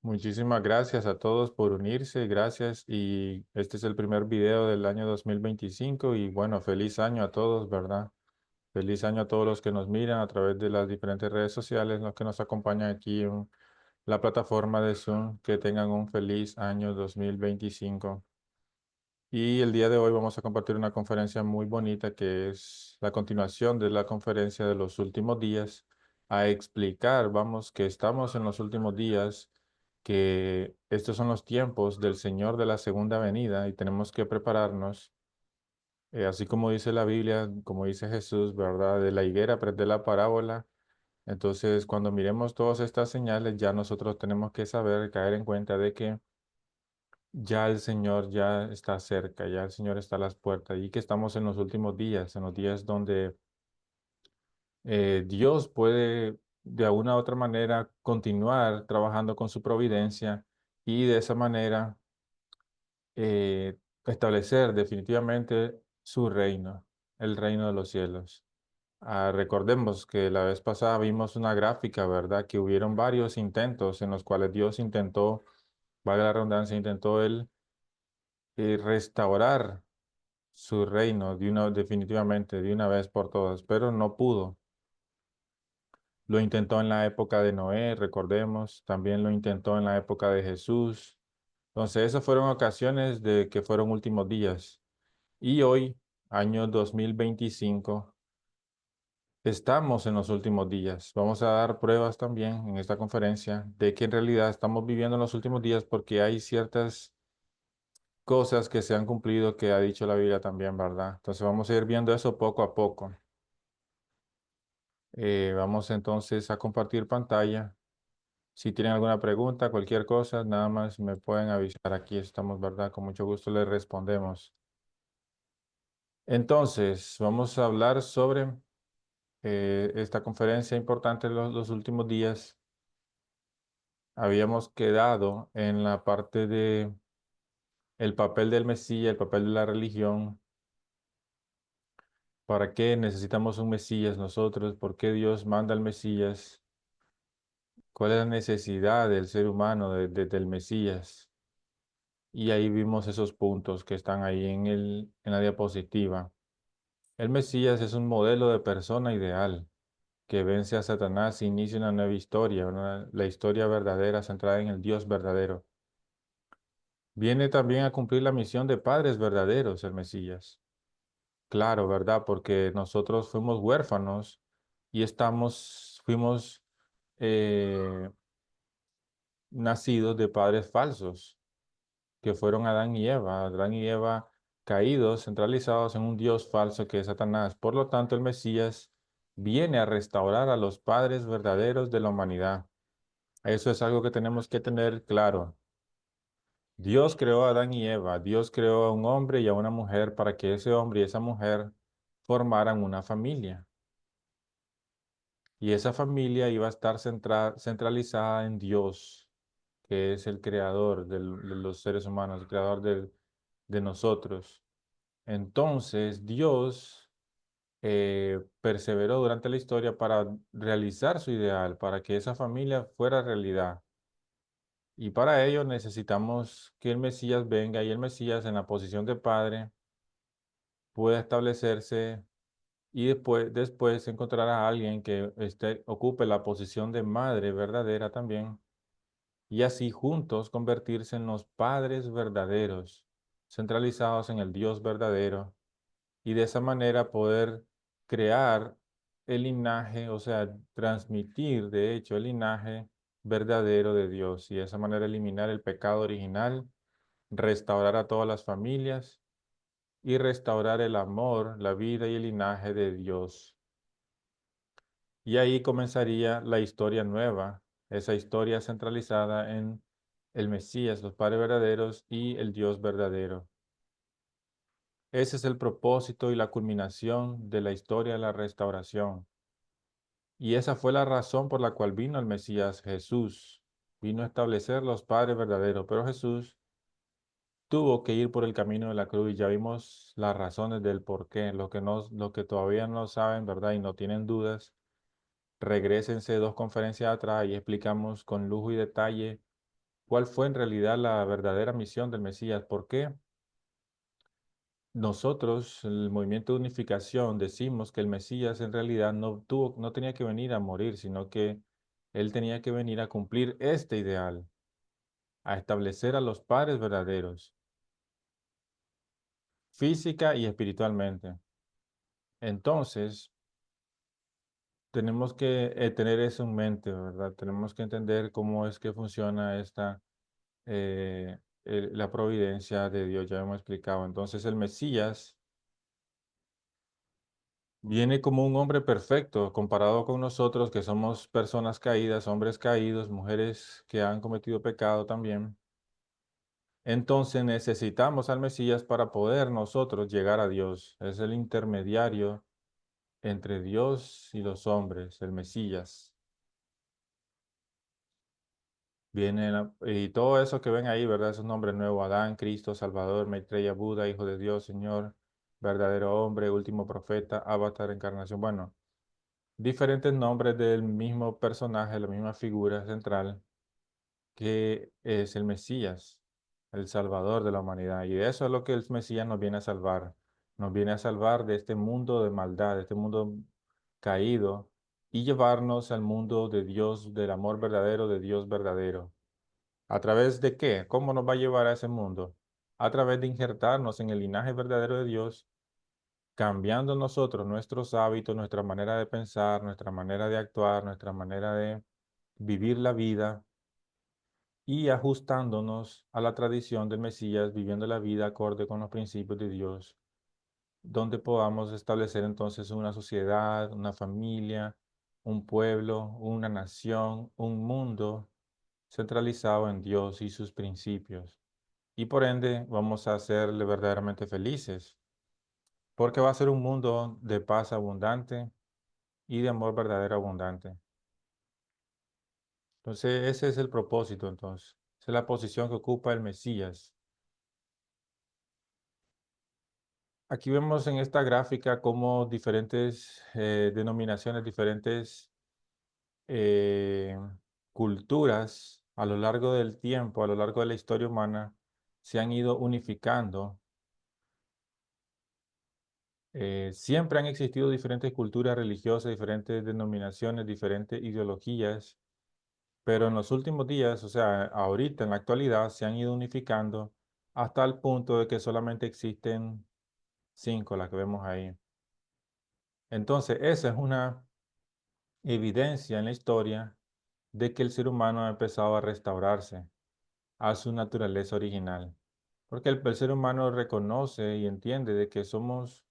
Muchísimas gracias a todos por unirse, gracias. Y este es el primer video del año 2025 y bueno, feliz año a todos, ¿verdad? Feliz año a todos los que nos miran a través de las diferentes redes sociales, los que nos acompañan aquí en la plataforma de Zoom, que tengan un feliz año 2025. Y el día de hoy vamos a compartir una conferencia muy bonita que es la continuación de la conferencia de los últimos días, a explicar, vamos, que estamos en los últimos días, que estos son los tiempos del Señor de la segunda venida y tenemos que prepararnos, así como dice la Biblia, como dice Jesús, ¿verdad? De la higuera aprende la parábola. Entonces, cuando miremos todas estas señales, ya nosotros tenemos que saber, caer en cuenta de que ya el Señor ya está cerca, ya el Señor está a las puertas y que estamos en los últimos días, en los días donde Dios puede de alguna u otra manera continuar trabajando con su providencia y de esa manera eh, establecer definitivamente su reino, el reino de los cielos. Recordemos que la vez pasada vimos una gráfica, ¿verdad? Que hubieron varios intentos en los cuales Dios intentó, valga la redundancia, intentó él restaurar su reino definitivamente, de una vez por todas, pero no pudo. Lo intentó en la época de Noé, recordemos, también lo intentó en la época de Jesús. Entonces, esas fueron ocasiones de que fueron últimos días. Y hoy, año 2025, estamos en los últimos días. Vamos a dar pruebas también en esta conferencia de que en realidad estamos viviendo en los últimos días porque hay ciertas cosas que se han cumplido que ha dicho la Biblia también, ¿verdad? Entonces vamos a ir viendo eso poco a poco. Vamos entonces a compartir pantalla. Si tienen alguna pregunta, cualquier cosa, nada más me pueden avisar. Aquí estamos, ¿verdad? Con mucho gusto les respondemos. Entonces, vamos a hablar sobre esta conferencia importante los últimos días. Habíamos quedado en la parte de el papel del Mesías, el papel de la religión. ¿Para qué necesitamos un Mesías nosotros? ¿Por qué Dios manda al Mesías? ¿Cuál es la necesidad del ser humano del Mesías? Y ahí vimos esos puntos que están ahí en la diapositiva. El Mesías es un modelo de persona ideal que vence a Satanás e inicia una nueva historia, la historia verdadera centrada en el Dios verdadero. Viene también a cumplir la misión de padres verdaderos, el Mesías. Claro, ¿verdad? Porque nosotros fuimos huérfanos y fuimos eh, nacidos de padres falsos, que fueron Adán y Eva caídos, centralizados en un Dios falso que es Satanás. Por lo tanto, el Mesías viene a restaurar a los padres verdaderos de la humanidad. Eso es algo que tenemos que tener claro. Dios creó a Adán y Eva, Dios creó a un hombre y a una mujer para que ese hombre y esa mujer formaran una familia. Y esa familia iba a estar centralizada en Dios, que es el creador de los seres humanos, el creador de nosotros. Entonces, Dios perseveró durante la historia para realizar su ideal, para que esa familia fuera realidad. Y para ello necesitamos que el Mesías venga y el Mesías en la posición de padre pueda establecerse y después encontrar a alguien que ocupe la posición de madre verdadera también y así juntos convertirse en los padres verdaderos, centralizados en el Dios verdadero y de esa manera poder crear el linaje, o sea, transmitir de hecho el linaje verdadero de Dios y de esa manera eliminar el pecado original, restaurar a todas las familias y restaurar el amor, la vida y el linaje de Dios. Y ahí comenzaría la historia nueva, esa historia centralizada en el Mesías, los padres verdaderos y el Dios verdadero. Ese es el propósito y la culminación de la historia de la restauración. Y esa fue la razón por la cual vino el Mesías Jesús. Vino a establecer los padres verdaderos, pero Jesús tuvo que ir por el camino de la cruz y ya vimos las razones del por qué. Los que todavía no saben, ¿verdad? Y no tienen dudas, regrésense dos conferencias atrás y explicamos con lujo y detalle cuál fue en realidad la verdadera misión del Mesías, por qué nosotros, el movimiento de unificación, decimos que el Mesías en realidad no tenía que venir a morir, sino que él tenía que venir a cumplir este ideal, a establecer a los pares verdaderos, física y espiritualmente. Entonces, tenemos que tener eso en mente, ¿verdad? Tenemos que entender cómo es que funciona la providencia de Dios, ya hemos explicado. Entonces, el Mesías viene como un hombre perfecto comparado con nosotros, que somos personas caídas, hombres caídos, mujeres que han cometido pecado también. Entonces necesitamos al Mesías para poder nosotros llegar a Dios. Es el intermediario entre Dios y los hombres, el Mesías. Y todo eso que ven ahí, ¿verdad? Esos nombres nuevos, Adán, Cristo, Salvador, Maitreya, Buda, Hijo de Dios, Señor, verdadero hombre, último profeta, avatar, encarnación. Bueno, diferentes nombres del mismo personaje, la misma figura central, que es el Mesías, el Salvador de la humanidad. Y de eso es lo que el Mesías nos viene a salvar. Nos viene a salvar de este mundo de maldad, de este mundo caído, y llevarnos al mundo de Dios, del amor verdadero, de Dios verdadero. ¿A través de qué? ¿Cómo nos va a llevar a ese mundo? A través de injertarnos en el linaje verdadero de Dios, cambiando nosotros nuestros hábitos, nuestra manera de pensar, nuestra manera de actuar, nuestra manera de vivir la vida y ajustándonos a la tradición del Mesías, viviendo la vida acorde con los principios de Dios, donde podamos establecer entonces una sociedad, una familia, un pueblo, una nación, un mundo centralizado en Dios y sus principios. Y por ende vamos a serle verdaderamente felices, porque va a ser un mundo de paz abundante y de amor verdadero abundante. Entonces, ese es el propósito, entonces. Esa es la posición que ocupa el Mesías. Aquí vemos en esta gráfica cómo diferentes denominaciones, diferentes eh, culturas a lo largo del tiempo, a lo largo de la historia humana, se han ido unificando. Siempre han existido diferentes culturas religiosas, diferentes denominaciones, diferentes ideologías, pero en los últimos días, o sea, ahorita en la actualidad, se han ido unificando hasta el punto de que solamente existen 5, las que vemos ahí. Entonces, esa es una evidencia en la historia de que el ser humano ha empezado a restaurarse a su naturaleza original. Porque el ser humano reconoce y entiende de que somos,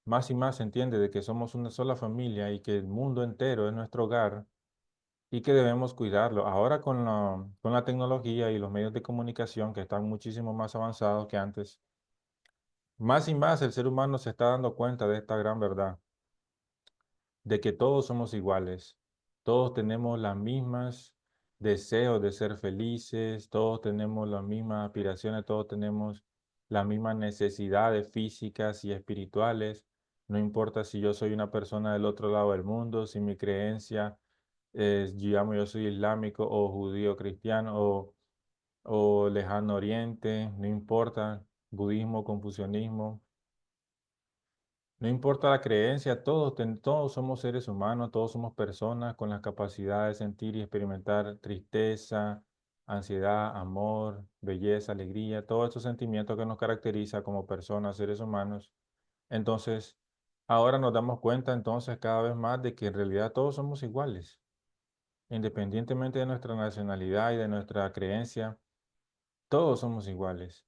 más y más entiende de que somos una sola familia y que el mundo entero es nuestro hogar y que debemos cuidarlo. Ahora con la tecnología y los medios de comunicación que están muchísimo más avanzados que antes, más y más el ser humano se está dando cuenta de esta gran verdad, de que todos somos iguales, todos tenemos las mismas deseos de ser felices, todos tenemos las mismas aspiraciones, todos tenemos las mismas necesidades físicas y espirituales. No importa si yo soy una persona del otro lado del mundo, si mi creencia es, digamos, yo soy islámico o judío cristiano o lejano oriente, no importa, budismo, confucianismo. No importa la creencia, todos somos seres humanos, todos somos personas con la capacidad de sentir y experimentar tristeza, ansiedad, amor, belleza, alegría, todos estos sentimientos que nos caracteriza como personas, seres humanos. Entonces, ahora nos damos cuenta entonces cada vez más de que en realidad todos somos iguales, independientemente de nuestra nacionalidad y de nuestra creencia, todos somos iguales.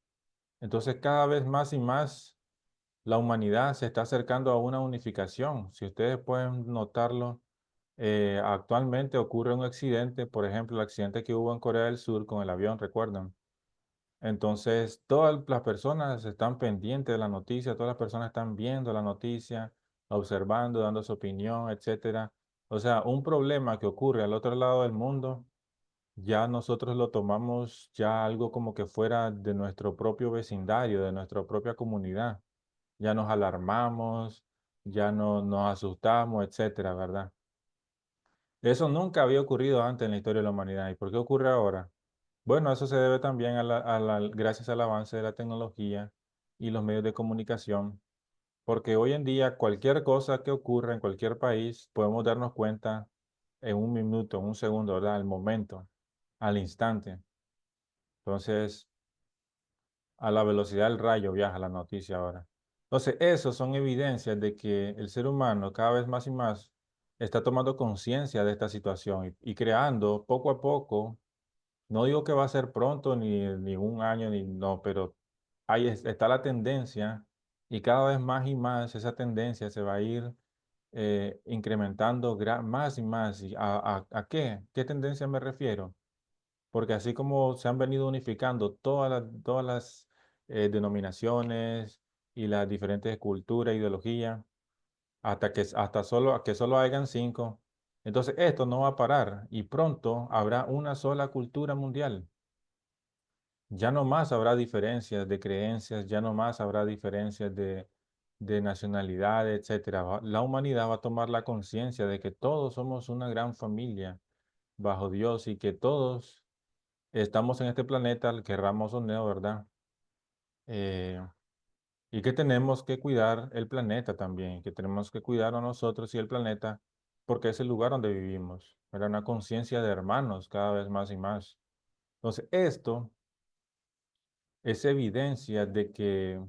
Entonces, cada vez más y más la humanidad se está acercando a una unificación. Si ustedes pueden notarlo, actualmente ocurre un accidente, por ejemplo, el accidente que hubo en Corea del Sur con el avión, ¿recuerdan? Entonces, todas las personas están pendientes de la noticia, todas las personas están viendo la noticia, observando, dando su opinión, etcétera. O sea, un problema que ocurre al otro lado del mundo, ya nosotros lo tomamos ya algo como que fuera de nuestro propio vecindario, de nuestra propia comunidad. Ya nos alarmamos, ya no nos asustamos, etcétera, ¿verdad? Eso nunca había ocurrido antes en la historia de la humanidad. ¿Y por qué ocurre ahora? Bueno, eso se debe también gracias al avance de la tecnología y los medios de comunicación, porque hoy en día cualquier cosa que ocurra en cualquier país podemos darnos cuenta en un minuto, en un segundo, ¿verdad? Al momento, al instante. Entonces, a la velocidad del rayo viaja la noticia ahora. Entonces, eso son evidencias de que el ser humano cada vez más y más está tomando conciencia de esta situación y creando poco a poco. No digo que va a ser pronto, ni un año, ni no, pero ahí está la tendencia y cada vez más y más esa tendencia se va a ir incrementando más y más. ¿Y a qué? ¿Qué tendencia me refiero? Porque así como se han venido unificando todas las denominaciones y las diferentes culturas, ideologías, que solo hayan cinco, entonces esto no va a parar y pronto habrá una sola cultura mundial. Ya no más habrá diferencias de creencias, ya no más habrá diferencias de nacionalidad, etcétera. La humanidad va a tomar la conciencia de que todos somos una gran familia bajo Dios y que todos estamos en este planeta, querramos o no, ¿verdad? Eh, y que tenemos que cuidar el planeta también, que tenemos que cuidar a nosotros y el planeta porque es el lugar donde vivimos. Era una conciencia de hermanos cada vez más y más. Entonces, esto es evidencia de que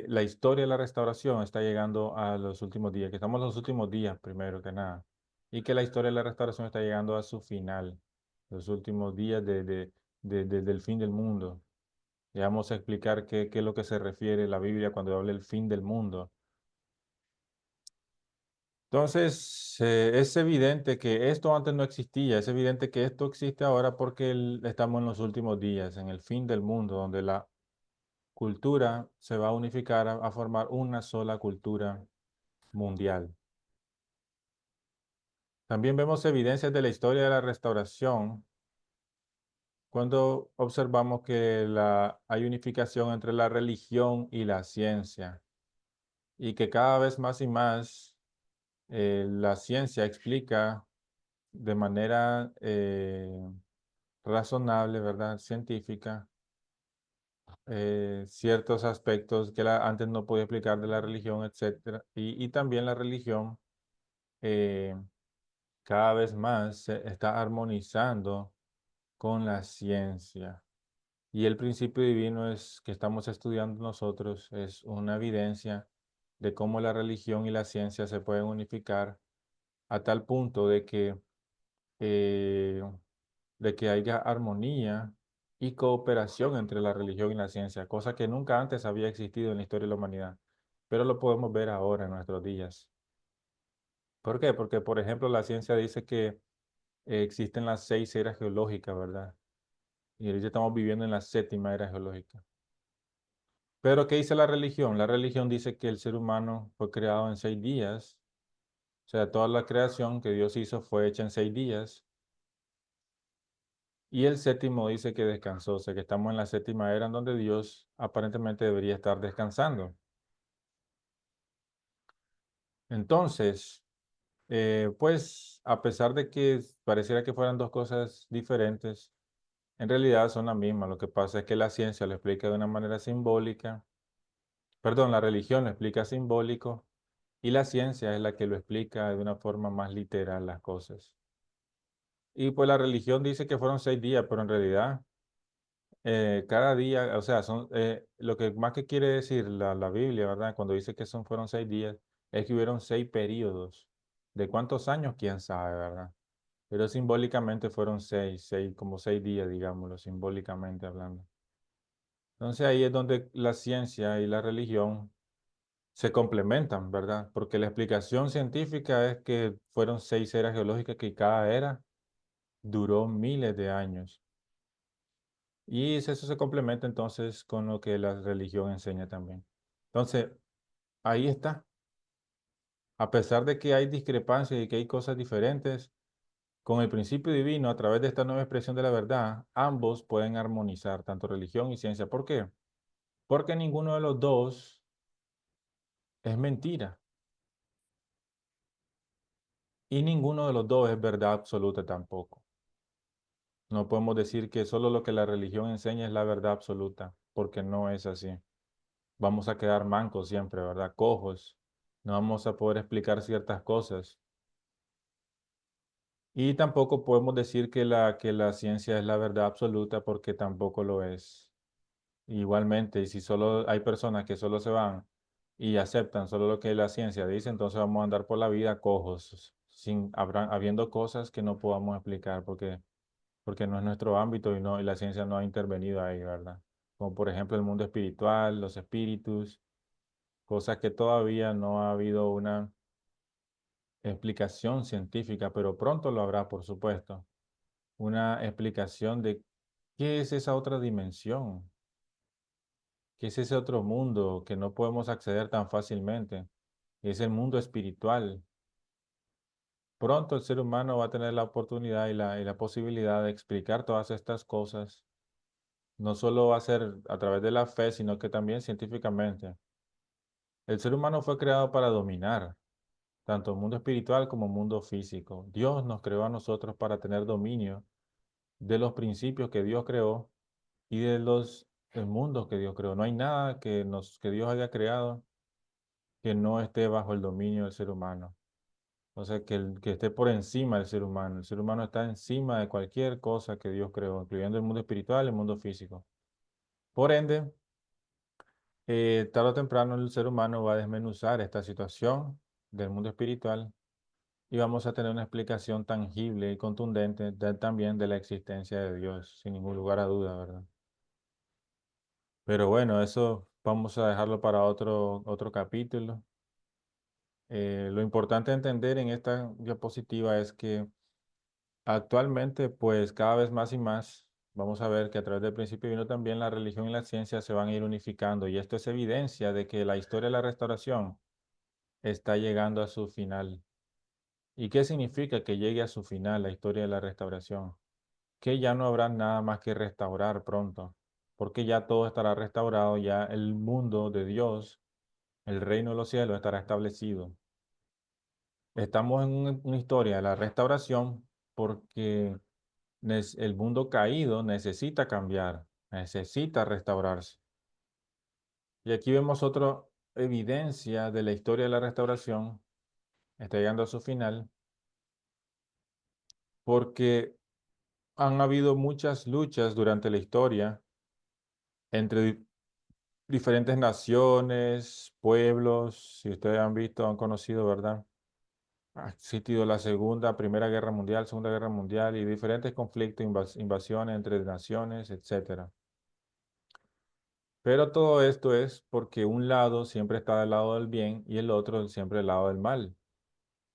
la historia de la restauración está llegando a los últimos días, que estamos en los últimos días primero que nada, y que la historia de la restauración está llegando a su final, los últimos días del fin del mundo. Y vamos a explicar qué es lo que se refiere la Biblia cuando habla del fin del mundo. Entonces, es evidente que esto antes no existía, es evidente que esto existe ahora porque estamos en los últimos días, en el fin del mundo, donde la cultura se va a unificar a formar una sola cultura mundial. También vemos evidencias de la historia de la restauración cuando observamos que hay unificación entre la religión y la ciencia y que cada vez más y más la ciencia explica de manera razonable, ¿verdad? Científica, ciertos aspectos que antes no podía explicar de la religión, etcétera. Y también la religión eh, cada vez más se está armonizando con la ciencia. Y el principio divino es que estamos estudiando nosotros, es una evidencia de cómo la religión y la ciencia se pueden unificar a tal punto eh, de que haya armonía y cooperación entre la religión y la ciencia, cosa que nunca antes había existido en la historia de la humanidad, pero lo podemos ver ahora en nuestros días. ¿Por qué? Porque, por ejemplo, la ciencia dice que existen las 6 eras geológicas, ¿verdad? Y ahorita estamos viviendo en la 7ª era geológica. Pero ¿qué dice la religión? La religión dice que el ser humano fue creado en 6 días. O sea, toda la creación que Dios hizo fue hecha en 6 días. Y el séptimo dice que descansó. O sea, que estamos en la 7ª era en donde Dios aparentemente debería estar descansando. Entonces, pues, a pesar de que pareciera que fueran dos cosas diferentes, en realidad son las mismas. Lo que pasa es que la ciencia lo explica de una manera simbólica. Perdón, la religión lo explica simbólico y la ciencia es la que lo explica de una forma más literal las cosas. Y pues la religión dice que fueron 6 días, pero en realidad cada día, o sea, lo que más que quiere decir la Biblia, ¿verdad? Cuando dice que fueron 6 días, es que hubieron 6 períodos. ¿De cuántos años? Quién sabe, ¿verdad? Pero simbólicamente fueron como 6 días, digámoslo, simbólicamente hablando. Entonces ahí es donde la ciencia y la religión se complementan, ¿verdad? Porque la explicación científica es que fueron 6 eras geológicas que cada era duró miles de años. Y eso se complementa entonces con lo que la religión enseña también. Entonces, ahí está. A pesar de que hay discrepancias y que hay cosas diferentes, con el principio divino, a través de esta nueva expresión de la verdad, ambos pueden armonizar, tanto religión y ciencia. ¿Por qué? Porque ninguno de los dos es mentira y ninguno de los dos es verdad absoluta tampoco. No podemos decir que solo lo que la religión enseña es la verdad absoluta, porque no es así. Vamos a quedar mancos siempre, ¿verdad? Cojos. No vamos a poder explicar ciertas cosas. Y tampoco podemos decir que la ciencia es la verdad absoluta, porque tampoco lo es. Igualmente, y si solo hay personas que solo se van y aceptan solo lo que la ciencia dice, entonces vamos a andar por la vida cojos, habiendo cosas que no podamos explicar, porque no es nuestro ámbito y la ciencia no ha intervenido ahí, ¿verdad? Como por ejemplo el mundo espiritual, los espíritus, cosas que todavía no ha habido una explicación científica, pero pronto lo habrá, por supuesto. Una explicación de qué es esa otra dimensión, qué es ese otro mundo que no podemos acceder tan fácilmente. Es el mundo espiritual. Pronto el ser humano va a tener la oportunidad y la posibilidad de explicar todas estas cosas. No solo va a ser a través de la fe, sino que también científicamente. El ser humano fue creado para dominar, tanto el mundo espiritual como el mundo físico. Dios nos creó a nosotros para tener dominio de los principios que Dios creó y de los el mundo que Dios creó. No hay nada que Dios haya creado que no esté bajo el dominio del ser humano. O sea, que esté por encima del ser humano. El ser humano está encima de cualquier cosa que Dios creó, incluyendo el mundo espiritual y el mundo físico. Por ende, tarde o temprano el ser humano va a desmenuzar esta situación del mundo espiritual y vamos a tener una explicación tangible y contundente también de la existencia de Dios, sin ningún lugar a duda, ¿verdad? Pero bueno, eso vamos a dejarlo para otro capítulo. Lo importante a entender en esta diapositiva es que actualmente, pues cada vez más y más, vamos a ver que a través del principio vino también la religión y la ciencia se van a ir unificando y esto es evidencia de que la historia de la restauración está llegando a su final. ¿Y qué significa que llegue a su final la historia de la restauración? Que ya no habrá nada más que restaurar pronto, porque ya todo estará restaurado, ya el mundo de Dios, el reino de los cielos estará establecido. Estamos en una historia de la restauración porque el mundo caído necesita cambiar, necesita restaurarse. Y aquí vemos otra evidencia de la historia de la restauración, está llegando a su final, porque han habido muchas luchas durante la historia entre diferentes naciones, pueblos, si ustedes han visto, han conocido, ¿verdad? Ha existido la Primera Guerra Mundial, Segunda Guerra Mundial y diferentes conflictos, invasiones entre naciones, etcétera. Pero todo esto es porque un lado siempre está del lado del bien y el otro siempre del lado del mal.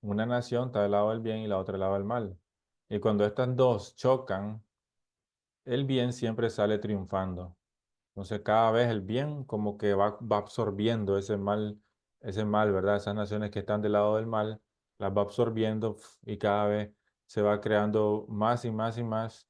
Una nación está del lado del bien y la otra del lado del mal. Y cuando estas dos chocan, el bien siempre sale triunfando. Entonces cada vez el bien como que va absorbiendo ese mal, ¿verdad? Esas naciones que están del lado del mal, las va absorbiendo y cada vez se va creando más y más y más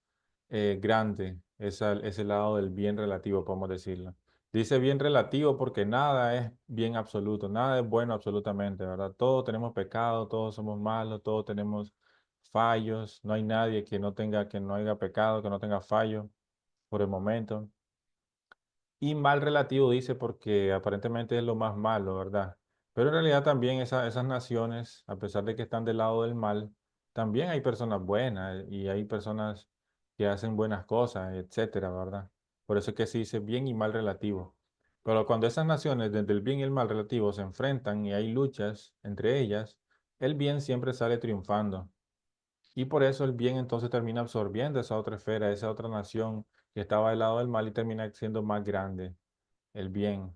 grande ese lado del bien relativo, podemos decirlo. Dice bien relativo porque nada es bien absoluto, nada es bueno absolutamente, ¿verdad? Todos tenemos pecado, todos somos malos, todos tenemos fallos, no hay nadie que no haya pecado, que no tenga fallo por el momento. Y mal relativo dice porque aparentemente es lo más malo, ¿verdad? Pero en realidad también esas naciones, a pesar de que están del lado del mal, también hay personas buenas y hay personas que hacen buenas cosas, etcétera, ¿verdad? Por eso es que se dice bien y mal relativo. Pero cuando esas naciones, desde el bien y el mal relativo, se enfrentan y hay luchas entre ellas, el bien siempre sale triunfando. Y por eso el bien entonces termina absorbiendo esa otra esfera, esa otra nación que estaba del lado del mal y termina siendo más grande el bien.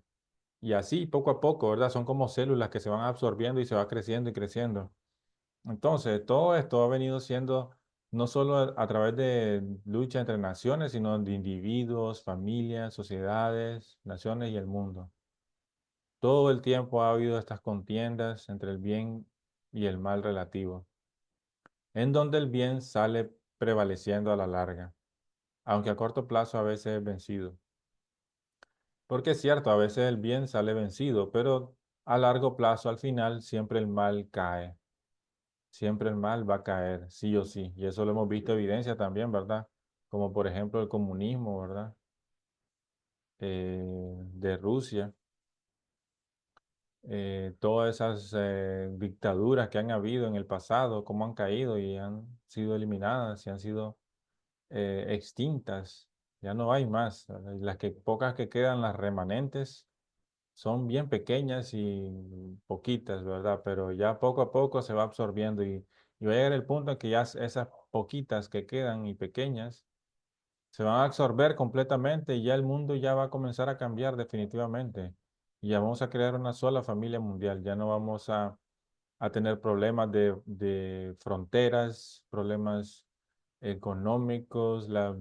Y así, poco a poco, ¿verdad? Son como células que se van absorbiendo y se va creciendo y creciendo. Entonces, todo esto ha venido siendo no solo a través de lucha entre naciones, sino de individuos, familias, sociedades, naciones y el mundo. Todo el tiempo ha habido estas contiendas entre el bien y el mal relativo, en donde el bien sale prevaleciendo a la larga, aunque a corto plazo a veces es vencido. Porque es cierto, a veces el bien sale vencido, pero a largo plazo, al final, siempre el mal cae. Siempre el mal va a caer, sí o sí. Y eso lo hemos visto evidencia también, ¿verdad? como por ejemplo el comunismo, ¿verdad? De Rusia, todas esas dictaduras que han habido en el pasado, cómo han caído y han sido eliminadas y han sido extintas, ya no hay más, ¿verdad? Y las que pocas que quedan, las remanentes, son bien pequeñas y poquitas, ¿verdad? Pero ya poco a poco se va absorbiendo y va a llegar el punto en que ya esas poquitas que quedan y pequeñas se van a absorber completamente y ya el mundo ya va a comenzar a cambiar definitivamente. Y ya vamos a crear una sola familia mundial, ya no vamos a tener problemas de fronteras, problemas económicos, la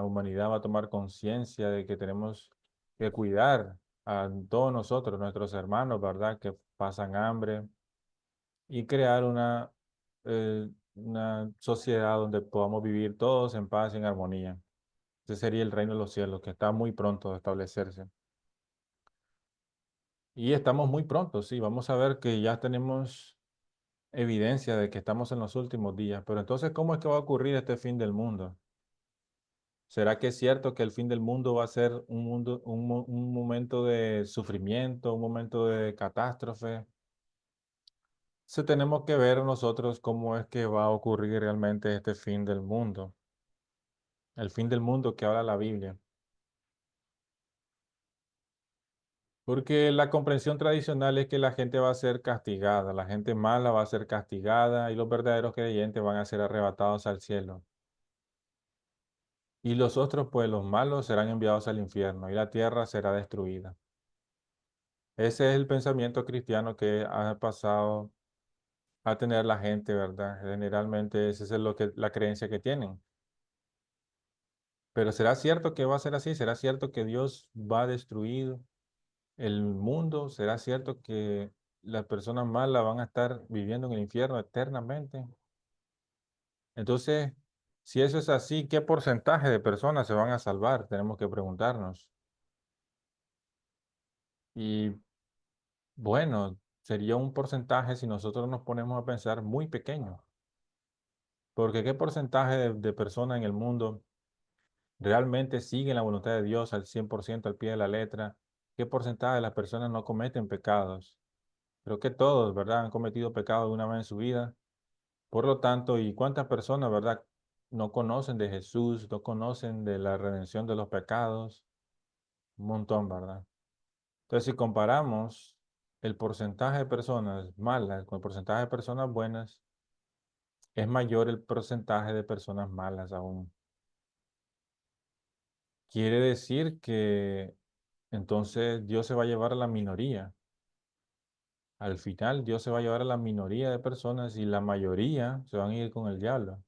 humanidad va a tomar conciencia de que tenemos que cuidar a todos nosotros, nuestros hermanos, ¿verdad? Que pasan hambre y crear una sociedad donde podamos vivir todos en paz y en armonía. Ese sería el reino de los cielos, que está muy pronto de establecerse. Y estamos muy pronto, sí, vamos a ver que ya tenemos evidencia de que estamos en los últimos días. Pero entonces, ¿cómo es que va a ocurrir este fin del mundo? ¿Será que es cierto que el fin del mundo va a ser un momento de sufrimiento, un momento de catástrofe? Sí, tenemos que ver nosotros cómo es que va a ocurrir realmente este fin del mundo, el fin del mundo que habla la Biblia. Porque la comprensión tradicional es que la gente va a ser castigada, la gente mala va a ser castigada y los verdaderos creyentes van a ser arrebatados al cielo. Y los otros, pues los malos, serán enviados al infierno y la tierra será destruida. Ese es el pensamiento cristiano que ha pasado a tener la gente, ¿verdad? Generalmente esa es la creencia que tienen. Pero ¿será cierto que va a ser así? ¿Será cierto que Dios va a destruir el mundo? ¿Será cierto que las personas malas van a estar viviendo en el infierno eternamente? Entonces, si eso es así, ¿qué porcentaje de personas se van a salvar? Tenemos que preguntarnos. Y bueno, sería un porcentaje si nosotros nos ponemos a pensar muy pequeño. Porque ¿qué porcentaje de personas en el mundo realmente siguen la voluntad de Dios al 100% al pie de la letra? ¿Qué porcentaje de las personas no cometen pecados? Creo que todos, ¿verdad? Han cometido pecado de una vez en su vida. Por lo tanto, ¿y cuántas personas, verdad? No conocen de Jesús, no conocen de la redención de los pecados. Un montón, ¿verdad? Entonces, si comparamos el porcentaje de personas malas con el porcentaje de personas buenas, es mayor el porcentaje de personas malas aún. Quiere decir que entonces Dios se va a llevar a la minoría. Al final, Dios se va a llevar a la minoría de personas y la mayoría se van a ir con el diablo.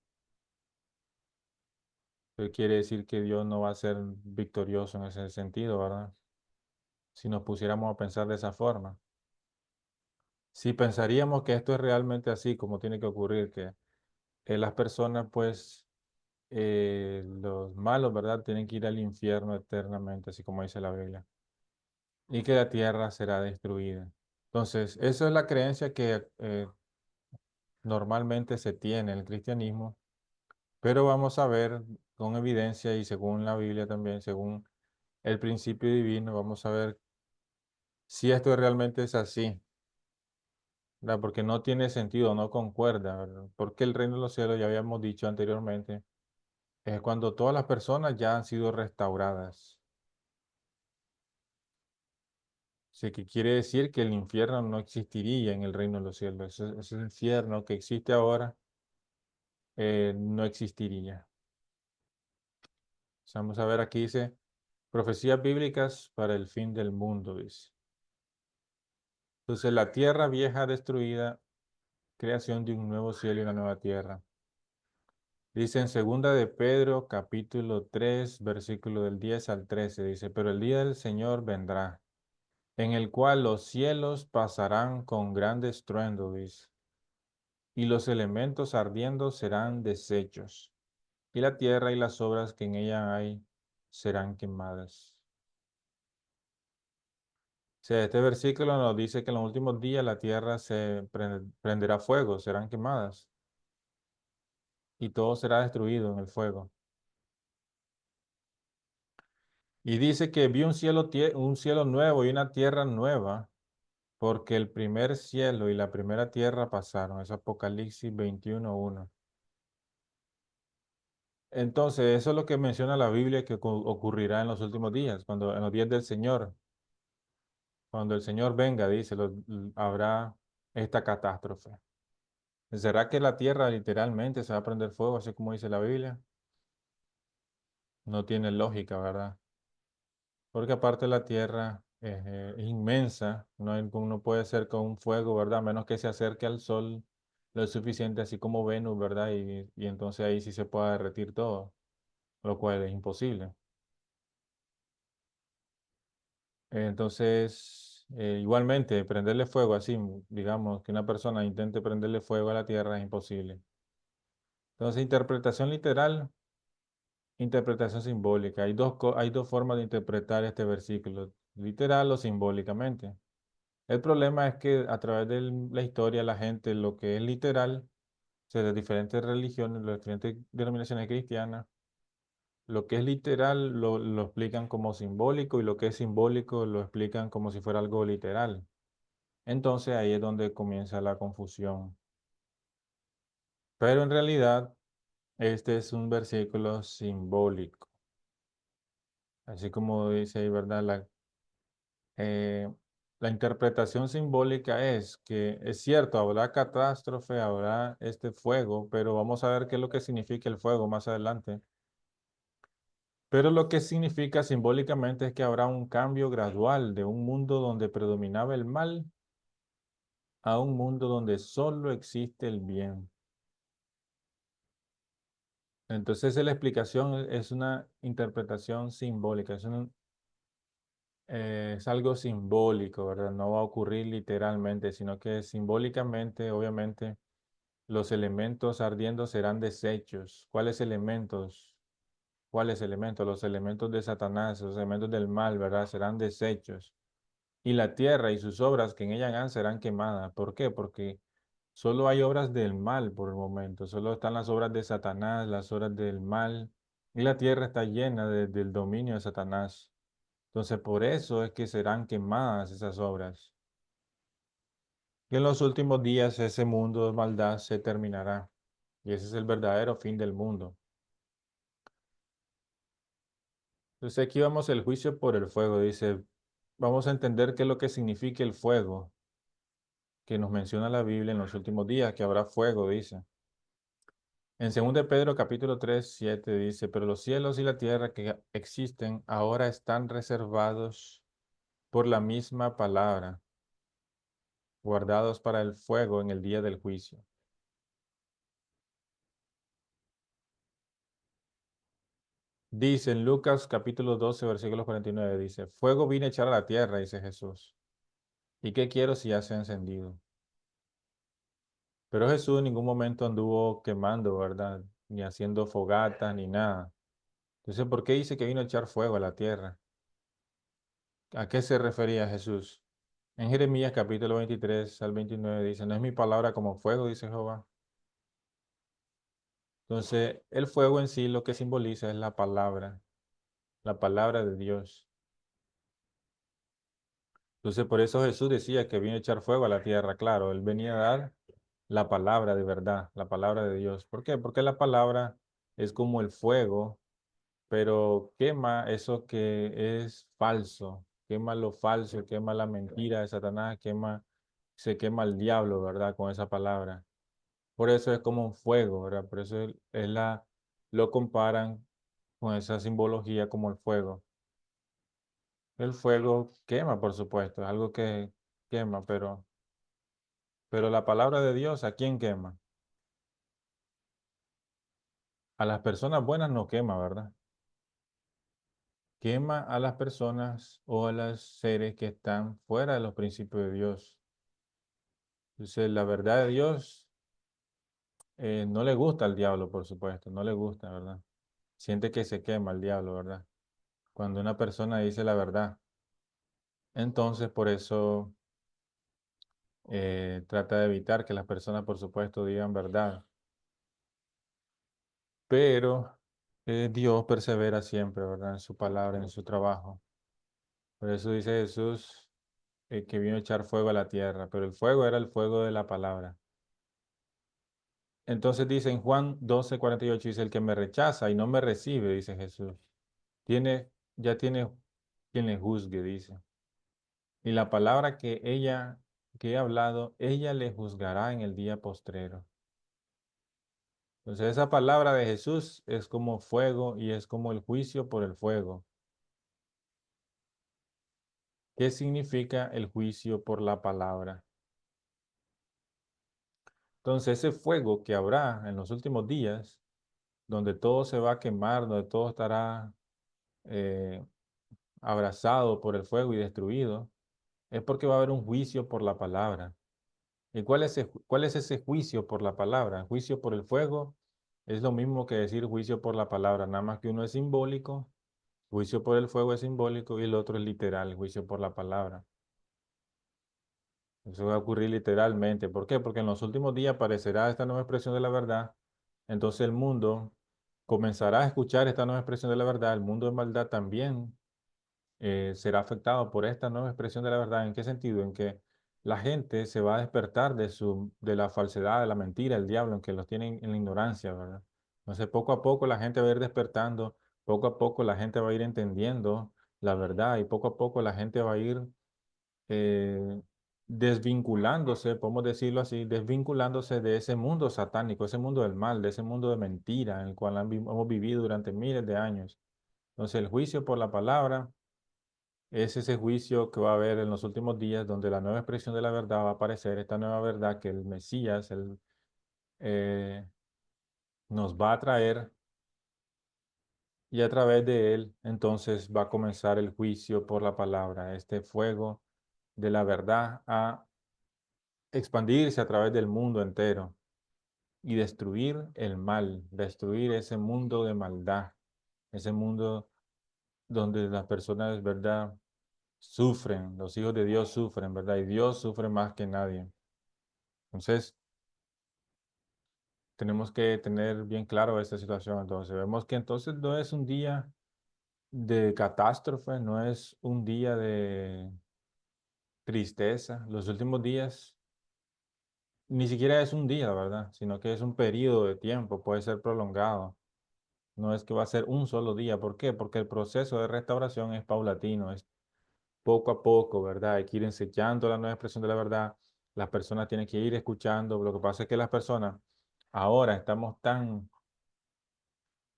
Eso quiere decir que Dios no va a ser victorioso en ese sentido, ¿verdad? Si nos pusiéramos a pensar de esa forma. Si pensaríamos que esto es realmente así, como tiene que ocurrir, que las personas, pues, los malos, ¿verdad? Tienen que ir al infierno eternamente, así como dice la Biblia, y que la tierra será destruida. Entonces, esa es la creencia que normalmente se tiene en el cristianismo, pero vamos a ver con evidencia y según la Biblia también, según el principio divino, vamos a ver si esto realmente es así, ¿verdad? Porque no tiene sentido, no concuerda, ¿verdad? Porque el reino de los cielos, ya habíamos dicho anteriormente, es cuando todas las personas ya han sido restauradas. Así que quiere decir que el infierno no existiría en el reino de los cielos. Ese infierno que existe ahora no existiría. Vamos a ver aquí dice, profecías bíblicas para el fin del mundo, dice. Entonces la tierra vieja destruida, creación de un nuevo cielo y una nueva tierra. Dice en segunda de Pedro, capítulo 3 versículo del 10 al 13 dice, pero el día del Señor vendrá, en el cual los cielos pasarán con gran estruendo, dice, y los elementos ardiendo serán deshechos, y la tierra y las obras que en ella hay serán quemadas. O sea, este versículo nos dice que en los últimos días la tierra se prenderá fuego, serán quemadas, y todo será destruido en el fuego. Y dice que vi un cielo nuevo y una tierra nueva, porque el primer cielo y la primera tierra pasaron. Es Apocalipsis 21:1. Entonces, eso es lo que menciona la Biblia que ocurrirá en los últimos días, cuando en los días del Señor, cuando el Señor venga, dice, habrá esta catástrofe. ¿Será que la tierra literalmente se va a prender fuego, así como dice la Biblia? No tiene lógica, ¿verdad? Porque aparte la tierra es inmensa, no puede ser con un fuego, ¿verdad? A menos que se acerque al sol lo suficiente, así como Venus, ¿verdad? Y entonces ahí sí se puede derretir todo, lo cual es imposible. Entonces, igualmente, prenderle fuego así, digamos, que una persona intente prenderle fuego a la tierra es imposible. Entonces, interpretación literal, interpretación simbólica. Hay dos formas de interpretar este versículo, literal o simbólicamente. El problema es que a través de la historia la gente lo que es literal, o sea, de diferentes religiones, las diferentes denominaciones cristianas, lo que es literal lo explican como simbólico y lo que es simbólico lo explican como si fuera algo literal. Entonces ahí es donde comienza la confusión. Pero en realidad este es un versículo simbólico. Así como dice ahí, ¿verdad? Eh, la interpretación simbólica es que es cierto, habrá catástrofe, habrá este fuego, pero vamos a ver qué es lo que significa el fuego más adelante. Pero lo que significa simbólicamente es que habrá un cambio gradual de un mundo donde predominaba el mal a un mundo donde solo existe el bien. Entonces la explicación es una interpretación simbólica, es algo simbólico, ¿verdad? No va a ocurrir literalmente, sino que simbólicamente, obviamente, los elementos ardiendo serán desechos. ¿Cuáles elementos? ¿Cuáles elementos? Los elementos de Satanás, los elementos del mal, ¿verdad? Serán desechos. Y la tierra y sus obras que en ella hagan serán quemadas. ¿Por qué? Porque solo hay obras del mal por el momento. Solo están las obras de Satanás, las obras del mal. Y la tierra está llena del dominio de Satanás. Entonces, por eso es que serán quemadas esas obras. Y en los últimos días ese mundo de maldad se terminará. Y ese es el verdadero fin del mundo. Entonces aquí vamos el juicio por el fuego. Dice, vamos a entender qué es lo que significa el fuego que nos menciona la Biblia en los últimos días, que habrá fuego, dice. En 2 de Pedro capítulo 3 7 dice, pero los cielos y la tierra que existen ahora están reservados por la misma palabra, guardados para el fuego en el día del juicio. Dice en Lucas capítulo 12 versículo 49, dice, fuego vine a echar a la tierra, dice Jesús. ¿Y qué quiero si ya se ha encendido? Pero Jesús en ningún momento anduvo quemando, ¿verdad? Ni haciendo fogatas, ni nada. Entonces, ¿por qué dice que vino a echar fuego a la tierra? ¿A qué se refería Jesús? En Jeremías capítulo 23 al 29 dice, no es mi palabra como fuego, dice Jehová. Entonces, el fuego en sí lo que simboliza es la palabra de Dios. Entonces, por eso Jesús decía que vino a echar fuego a la tierra. Claro, él venía a dar la palabra de verdad, la palabra de Dios. ¿Por qué? Porque la palabra es como el fuego, pero quema eso que es falso, quema lo falso, quema la mentira de Satanás, se quema el diablo, ¿verdad? Con esa palabra. Por eso es como un fuego, ¿verdad? Por eso lo comparan con esa simbología como el fuego. El fuego quema, por supuesto, es algo que quema, pero la palabra de Dios, ¿a quién quema? A las personas buenas no quema, ¿verdad? Quema a las personas o a los seres que están fuera de los principios de Dios. Entonces, la verdad de Dios no le gusta al diablo, por supuesto, no le gusta, ¿verdad? Siente que se quema el diablo, ¿verdad? Cuando una persona dice la verdad. Entonces, por eso trata de evitar que las personas, por supuesto, digan verdad. Pero Dios persevera siempre, ¿verdad? En su palabra, en su trabajo. Por eso dice Jesús que vino a echar fuego a la tierra, pero el fuego era el fuego de la palabra. Entonces dice en Juan 12:48, dice, el que me rechaza y no me recibe, dice Jesús, ya tiene quien le juzgue, dice. Y la palabra que he hablado, ella le juzgará en el día postrero. Entonces esa palabra de Jesús es como fuego y es como el juicio por el fuego. ¿Qué significa el juicio por la palabra? Entonces ese fuego que habrá en los últimos días, donde todo se va a quemar, donde todo estará eh, abrazado por el fuego y destruido, es porque va a haber un juicio por la palabra. ¿Y cuál es ese juicio por la palabra? Juicio por el fuego es lo mismo que decir juicio por la palabra, nada más que uno es simbólico, juicio por el fuego es simbólico y el otro es literal, juicio por la palabra. Eso va a ocurrir literalmente. ¿Por qué? Porque en los últimos días aparecerá esta nueva expresión de la verdad. Entonces el mundo comenzará a escuchar esta nueva expresión de la verdad. El mundo de maldad también será afectado por esta nueva expresión de la verdad. ¿En qué sentido? En que la gente se va a despertar de la falsedad, de la mentira, el diablo, en que los tienen en la ignorancia, ¿verdad? Entonces, poco a poco la gente va a ir despertando, poco a poco la gente va a ir entendiendo la verdad y poco a poco la gente va a ir eh, desvinculándose, podemos decirlo así, desvinculándose de ese mundo satánico, ese mundo del mal, de ese mundo de mentira en el cual hemos vivido durante miles de años. Entonces, el juicio por la palabra es ese juicio que va a haber en los últimos días, donde la nueva expresión de la verdad va a aparecer, esta nueva verdad que el Mesías eh, nos va a traer, y a través de él entonces va a comenzar el juicio por la palabra, este fuego de la verdad a expandirse a través del mundo entero y destruir el mal, destruir ese mundo de maldad, ese mundo donde las personas, ¿verdad?, sufren, los hijos de Dios sufren, ¿verdad? Y Dios sufre más que nadie. Entonces, tenemos que tener bien claro esta situación. Entonces, vemos que entonces no es un día de catástrofe, no es un día de tristeza. Los últimos días ni siquiera es un día, ¿verdad? Sino que es un periodo de tiempo, puede ser prolongado. No es que va a ser un solo día. ¿Por qué? Porque el proceso de restauración es paulatino, es poco a poco, ¿verdad? Hay que ir ensayando la nueva expresión de la verdad. Las personas tienen que ir escuchando. Lo que pasa es que las personas ahora estamos tan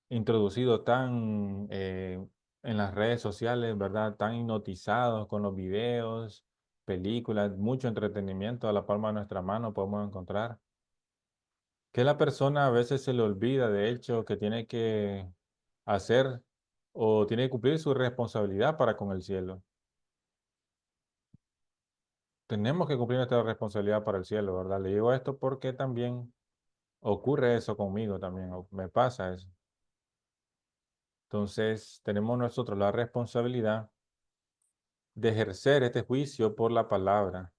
introducidos, tan en las redes sociales, ¿verdad? Tan hipnotizados con los videos, películas, mucho entretenimiento a la palma de nuestra mano podemos encontrar. Que la persona a veces se le olvida, de hecho, que tiene que hacer o tiene que cumplir su responsabilidad para con el cielo. Tenemos que cumplir nuestra responsabilidad para el cielo, ¿verdad? Le digo esto porque también ocurre eso conmigo también, o me pasa eso. Entonces, tenemos nosotros la responsabilidad de ejercer este juicio por la palabra.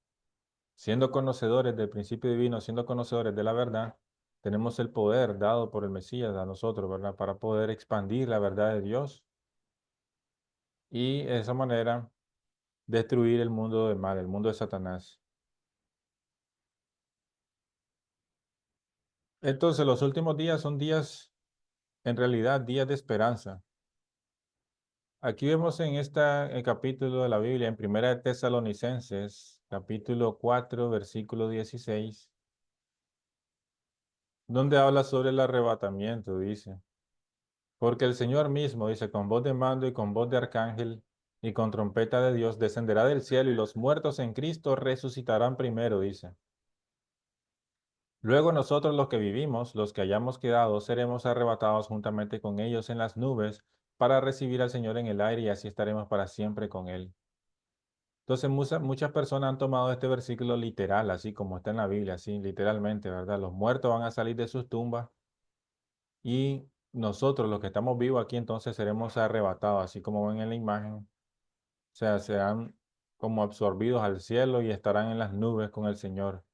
Siendo conocedores del principio divino, siendo conocedores de la verdad, tenemos el poder dado por el Mesías a nosotros, ¿verdad? Para poder expandir la verdad de Dios y de esa manera destruir el mundo del mal, el mundo de Satanás. Entonces, los últimos días son días, en realidad, días de esperanza. Aquí vemos en este capítulo de la Biblia, en Primera de Tesalonicenses, capítulo 4, versículo 16, donde habla sobre el arrebatamiento, dice. Porque el Señor mismo, dice, con voz de mando y con voz de arcángel y con trompeta de Dios, descenderá del cielo y los muertos en Cristo resucitarán primero, dice. Luego nosotros los que vivimos, los que hayamos quedado, seremos arrebatados juntamente con ellos en las nubes para recibir al Señor en el aire y así estaremos para siempre con Él. Entonces muchas personas han tomado este versículo literal, así como está en la Biblia, así literalmente, ¿verdad? Los muertos van a salir de sus tumbas y nosotros, los que estamos vivos aquí, entonces seremos arrebatados, así como ven en la imagen. O sea, serán como absorbidos al cielo y estarán en las nubes con el Señor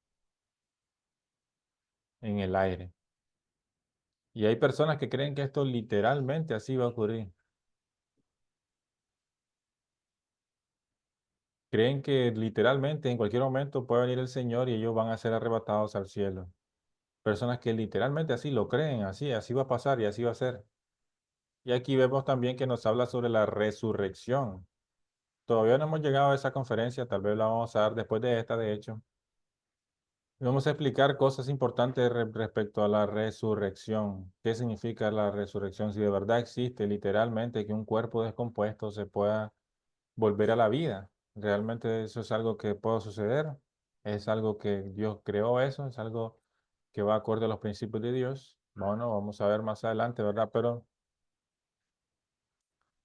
en el aire. Y hay personas que creen que esto literalmente así va a ocurrir. Creen que literalmente en cualquier momento puede venir el Señor y ellos van a ser arrebatados al cielo. Personas que literalmente así lo creen, así va a pasar y así va a ser. Y aquí vemos también que nos habla sobre la resurrección. Todavía no hemos llegado a esa conferencia, tal vez la vamos a dar después de esta, de hecho. Y vamos a explicar cosas importantes respecto a la resurrección. ¿Qué significa la resurrección? Si de verdad existe literalmente que un cuerpo descompuesto se pueda volver a la vida. ¿Realmente eso es algo que puede suceder? ¿Es algo que Dios creó eso? ¿Es algo que va acorde a los principios de Dios? Bueno, vamos a ver más adelante, ¿verdad? Pero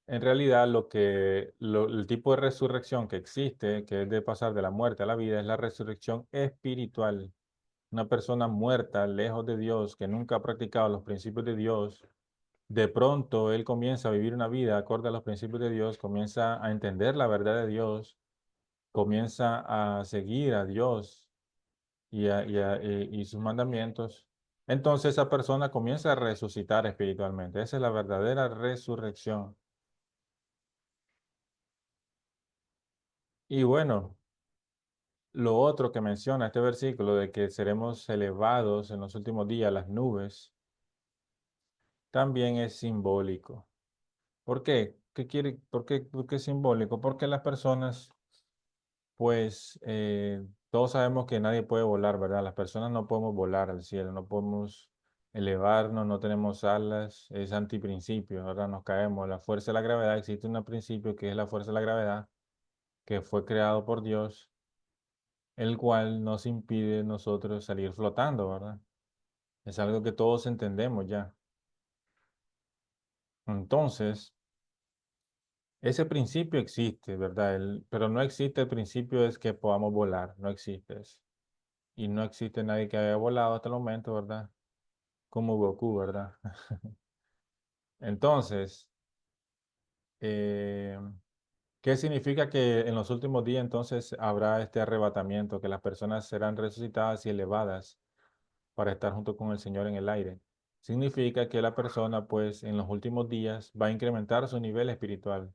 en realidad el tipo de resurrección que existe, que es de pasar de la muerte a la vida, es la resurrección espiritual. Una persona muerta, lejos de Dios, que nunca ha practicado los principios de Dios, de pronto él comienza a vivir una vida acorde a los principios de Dios, comienza a entender la verdad de Dios, comienza a seguir a Dios y sus mandamientos. Entonces esa persona comienza a resucitar espiritualmente. Esa es la verdadera resurrección. Y bueno, lo otro que menciona este versículo de que seremos elevados en los últimos días a las nubes, también es simbólico. ¿Por qué? ¿Por qué es simbólico? Porque las personas, pues, todos sabemos que nadie puede volar, ¿verdad? Las personas no podemos volar al cielo, no podemos elevarnos, no tenemos alas, es antiprincipio, ¿verdad? Nos caemos. La fuerza de la gravedad, existe un principio que es la fuerza de la gravedad, que fue creado por Dios, el cual nos impide nosotros salir flotando, ¿verdad? Es algo que todos entendemos ya. Entonces, ese principio existe, ¿verdad? Pero no existe el principio es que podamos volar, no existe eso. Y no existe nadie que haya volado hasta el momento, ¿verdad? Como Goku, ¿verdad? Entonces, eh, ¿qué significa que en los últimos días entonces habrá este arrebatamiento, que las personas serán resucitadas y elevadas para estar junto con el Señor en el aire? Significa que la persona, pues, en los últimos días va a incrementar su nivel espiritual.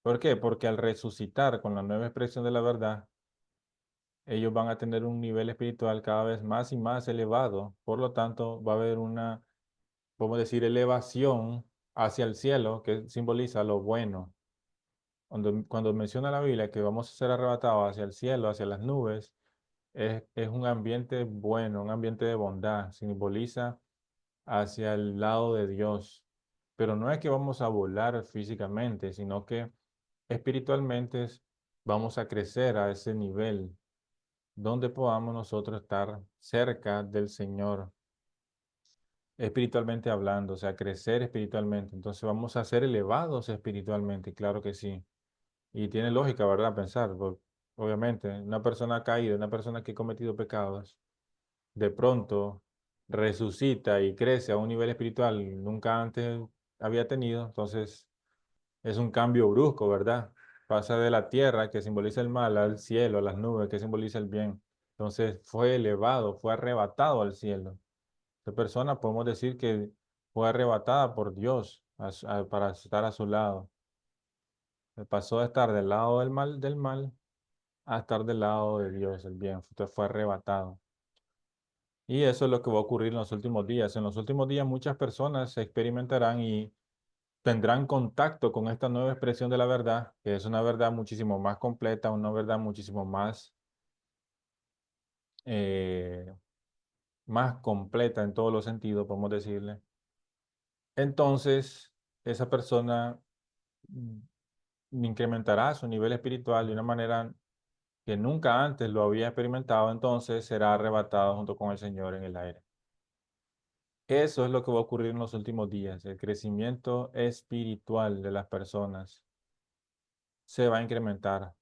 ¿Por qué? Porque al resucitar con la nueva expresión de la verdad, ellos van a tener un nivel espiritual cada vez más y más elevado. Por lo tanto, va a haber una, podemos decir, elevación hacia el cielo, que simboliza lo bueno. Cuando menciona la Biblia que vamos a ser arrebatados hacia el cielo, hacia las nubes, es un ambiente bueno, un ambiente de bondad. Simboliza hacia el lado de Dios. Pero no es que vamos a volar físicamente, sino que espiritualmente vamos a crecer a ese nivel donde podamos nosotros estar cerca del Señor, espiritualmente hablando, o sea, crecer espiritualmente. Entonces vamos a ser elevados espiritualmente, claro que sí. Y tiene lógica, ¿verdad? Pensar, obviamente, una persona caída, una persona que ha cometido pecados, de pronto resucita y crece a un nivel espiritual nunca antes había tenido, entonces es un cambio brusco, ¿verdad? Pasa de la tierra, que simboliza el mal, al cielo, a las nubes, que simboliza el bien. Entonces fue elevado, fue arrebatado al cielo. Esta persona podemos decir que fue arrebatada por Dios para estar a su lado. Pasó de estar del lado del mal, a estar del lado de Dios, el bien. Entonces fue arrebatado. Y eso es lo que va a ocurrir en los últimos días. En los últimos días muchas personas experimentarán y tendrán contacto con esta nueva expresión de la verdad, que es una verdad muchísimo más completa, una verdad muchísimo eh, más completa en todos los sentidos, podemos decirle. Entonces, esa persona incrementará su nivel espiritual de una manera que nunca antes lo había experimentado, entonces será arrebatado junto con el Señor en el aire. Eso es lo que va a ocurrir en los últimos días. El crecimiento espiritual de las personas se va a incrementar.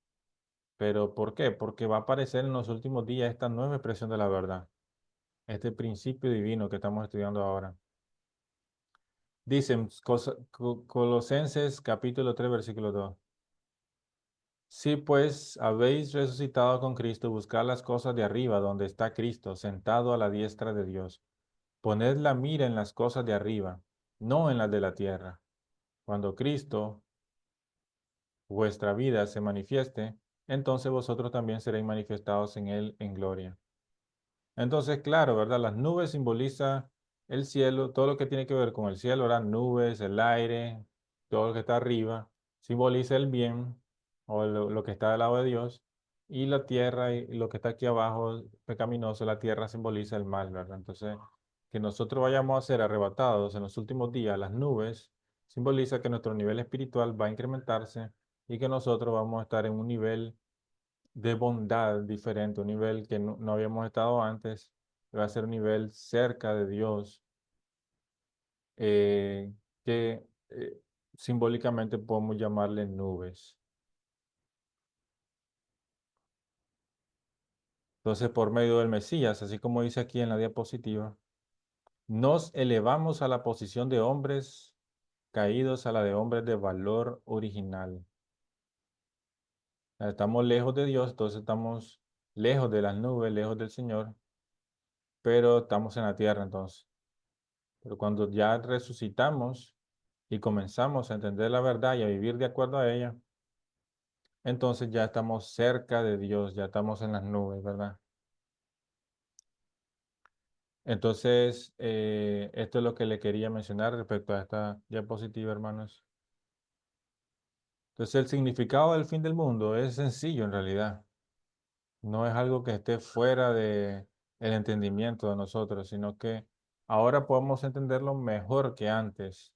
¿Pero por qué? Porque va a aparecer en los últimos días esta nueva expresión de la verdad, este principio divino que estamos estudiando ahora. Dicen Colosenses capítulo 3 versículo 2. Si pues habéis resucitado con Cristo, buscad las cosas de arriba, donde está Cristo, sentado a la diestra de Dios. Poned la mira en las cosas de arriba, no en las de la tierra. Cuando Cristo, vuestra vida, se manifieste, entonces vosotros también seréis manifestados en él en gloria. Entonces, claro, ¿verdad? Las nubes simbolizan el cielo, todo lo que tiene que ver con el cielo, las nubes, el aire, todo lo que está arriba, simboliza el bien o lo que está del lado de Dios, y la tierra y lo que está aquí abajo, pecaminoso, la tierra simboliza el mal, ¿verdad? Entonces, que nosotros vayamos a ser arrebatados en los últimos días, las nubes, simboliza que nuestro nivel espiritual va a incrementarse y que nosotros vamos a estar en un nivel de bondad diferente, un nivel que no habíamos estado antes, va a ser un nivel cerca de Dios, que simbólicamente podemos llamarle nubes. Entonces, por medio del Mesías, así como dice aquí en la diapositiva, nos elevamos a la posición de hombres caídos a la de hombres de valor original. Estamos lejos de Dios, entonces estamos lejos de las nubes, lejos del Señor, pero estamos en la tierra entonces. Pero cuando ya resucitamos y comenzamos a entender la verdad y a vivir de acuerdo a ella, entonces ya estamos cerca de Dios, ya estamos en las nubes, ¿verdad? Entonces, esto es lo que le quería mencionar respecto a esta diapositiva, hermanos. Entonces, el significado del fin del mundo es sencillo en realidad. No es algo que esté fuera de el entendimiento de nosotros, sino que ahora podemos entenderlo mejor que antes.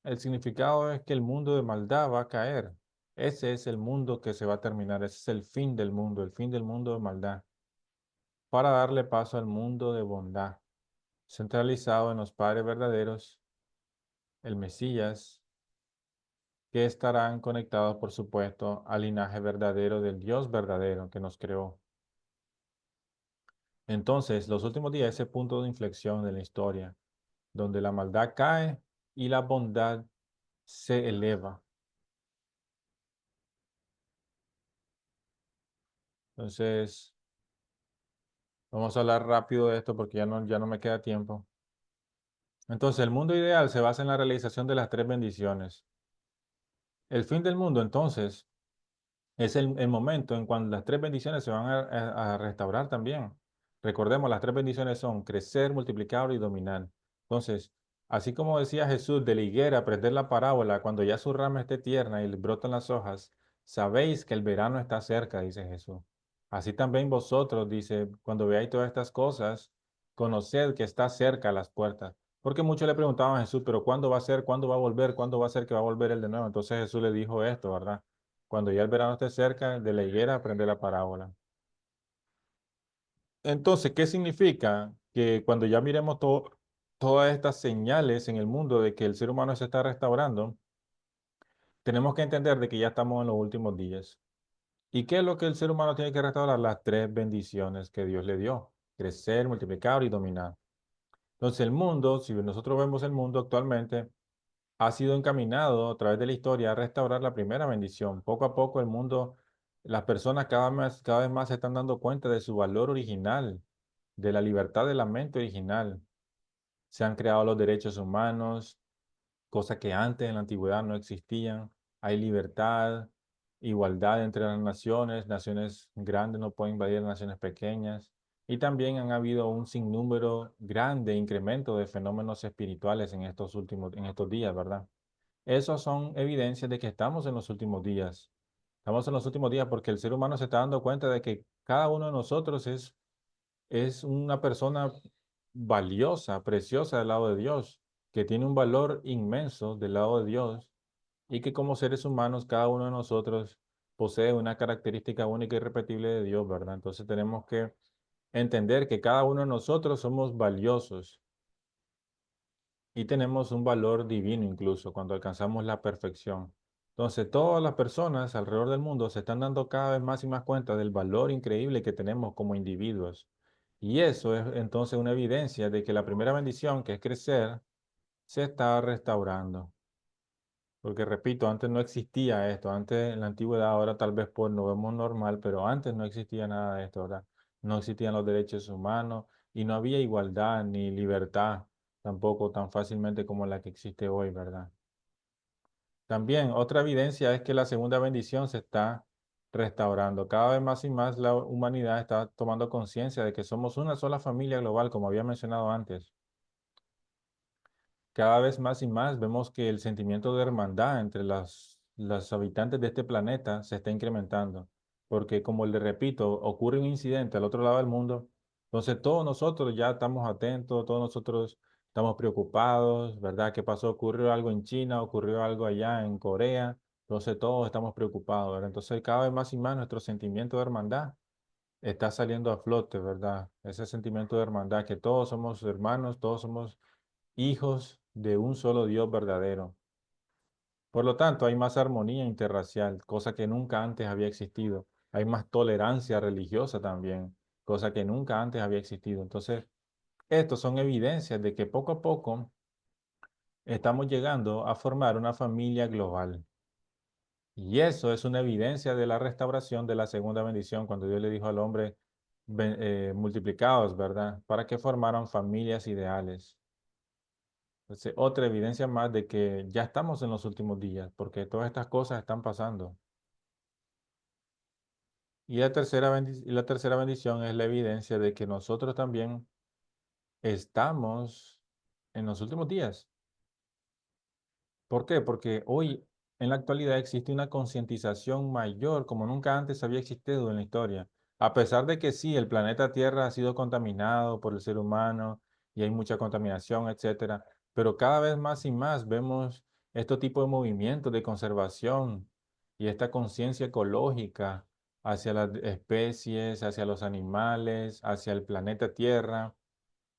El significado es que el mundo de maldad va a caer. Ese es el mundo que se va a terminar. Ese es el fin del mundo de maldad, para darle paso al mundo de bondad, centralizado en los padres verdaderos, el Mesías, que estarán conectados, por supuesto, al linaje verdadero del Dios verdadero que nos creó. Entonces, los últimos días, ese punto de inflexión de la historia, donde la maldad cae y la bondad se eleva. Entonces, vamos a hablar rápido de esto porque ya no me queda tiempo. Entonces, el mundo ideal se basa en la realización de las tres bendiciones. El fin del mundo, entonces, es el momento en cuando las tres bendiciones se van a restaurar también. Recordemos, las tres bendiciones son crecer, multiplicar y dominar. Entonces, así como decía Jesús de la higuera, aprender la parábola, cuando ya su rama esté tierna y le brotan las hojas, sabéis que el verano está cerca, dice Jesús. Así también vosotros, dice, cuando veáis todas estas cosas, conoced que está cerca las puertas. Porque muchos le preguntaban a Jesús, pero ¿cuándo va a ser? ¿Cuándo va a volver? ¿Cuándo va a ser que va a volver él de nuevo? Entonces Jesús le dijo esto, ¿verdad? Cuando ya el verano esté cerca, de la higuera aprende la parábola. Entonces, ¿qué significa? Que cuando ya miremos todas estas señales en el mundo de que el ser humano se está restaurando, tenemos que entender de que ya estamos en los últimos días. ¿Y qué es lo que el ser humano tiene que restaurar? Las tres bendiciones que Dios le dio: crecer, multiplicar y dominar. Entonces, el mundo, si nosotros vemos el mundo actualmente, ha sido encaminado a través de la historia a restaurar la primera bendición. Poco a poco el mundo, las personas cada vez más se están dando cuenta de su valor original, de la libertad de la mente original. Se han creado los derechos humanos, cosas que antes en la antigüedad no existían. Hay libertad, igualdad entre las naciones, naciones grandes no pueden invadir naciones pequeñas. Y también han habido un sinnúmero grande incremento de fenómenos espirituales en estos días, ¿verdad? Esos son evidencias de que estamos en los últimos días. Estamos en los últimos días porque el ser humano se está dando cuenta de que cada uno de nosotros es una persona valiosa, preciosa del lado de Dios, que tiene un valor inmenso del lado de Dios, y que como seres humanos cada uno de nosotros posee una característica única y irrepetible de Dios, ¿verdad? Entonces tenemos que entender que cada uno de nosotros somos valiosos y tenemos un valor divino incluso cuando alcanzamos la perfección. Entonces, todas las personas alrededor del mundo se están dando cada vez más y más cuenta del valor increíble que tenemos como individuos. Y eso es entonces una evidencia de que la primera bendición, que es crecer, se está restaurando. Porque repito, antes no existía esto. Antes en la antigüedad, ahora tal vez pues lo vemos normal, pero antes no existía nada de esto, ¿verdad? No existían los derechos humanos y no había igualdad ni libertad tampoco tan fácilmente como la que existe hoy, ¿verdad? También otra evidencia es que la segunda bendición se está restaurando. Cada vez más y más la humanidad está tomando conciencia de que somos una sola familia global, como había mencionado antes. Cada vez más y más vemos que el sentimiento de hermandad entre los habitantes de este planeta se está incrementando, porque como le repito, ocurre un incidente al otro lado del mundo, entonces todos nosotros ya estamos atentos, todos nosotros estamos preocupados, ¿verdad? ¿Qué pasó? Ocurrió algo en China, ocurrió algo allá en Corea, entonces todos estamos preocupados, ¿verdad? Entonces cada vez más y más nuestro sentimiento de hermandad está saliendo a flote, ¿verdad? Ese sentimiento de hermandad, que todos somos hermanos, todos somos hijos de un solo Dios verdadero. Por lo tanto, hay más armonía interracial, cosa que nunca antes había existido. Hay más tolerancia religiosa también, cosa que nunca antes había existido. Entonces, estos son evidencias de que poco a poco estamos llegando a formar una familia global. Y eso es una evidencia de la restauración de la segunda bendición, cuando Dios le dijo al hombre, multiplicados, ¿verdad? Para que formaran familias ideales. Entonces, otra evidencia más de que ya estamos en los últimos días, porque todas estas cosas están pasando. Y la tercera bendición es la evidencia de que nosotros también estamos en los últimos días. ¿Por qué? Porque hoy, en la actualidad, existe una concientización mayor como nunca antes había existido en la historia. A pesar de que sí, el planeta Tierra ha sido contaminado por el ser humano y hay mucha contaminación, etcétera, pero cada vez más y más vemos este tipo de movimientos de conservación y esta conciencia ecológica hacia las especies, hacia los animales, hacia el planeta Tierra.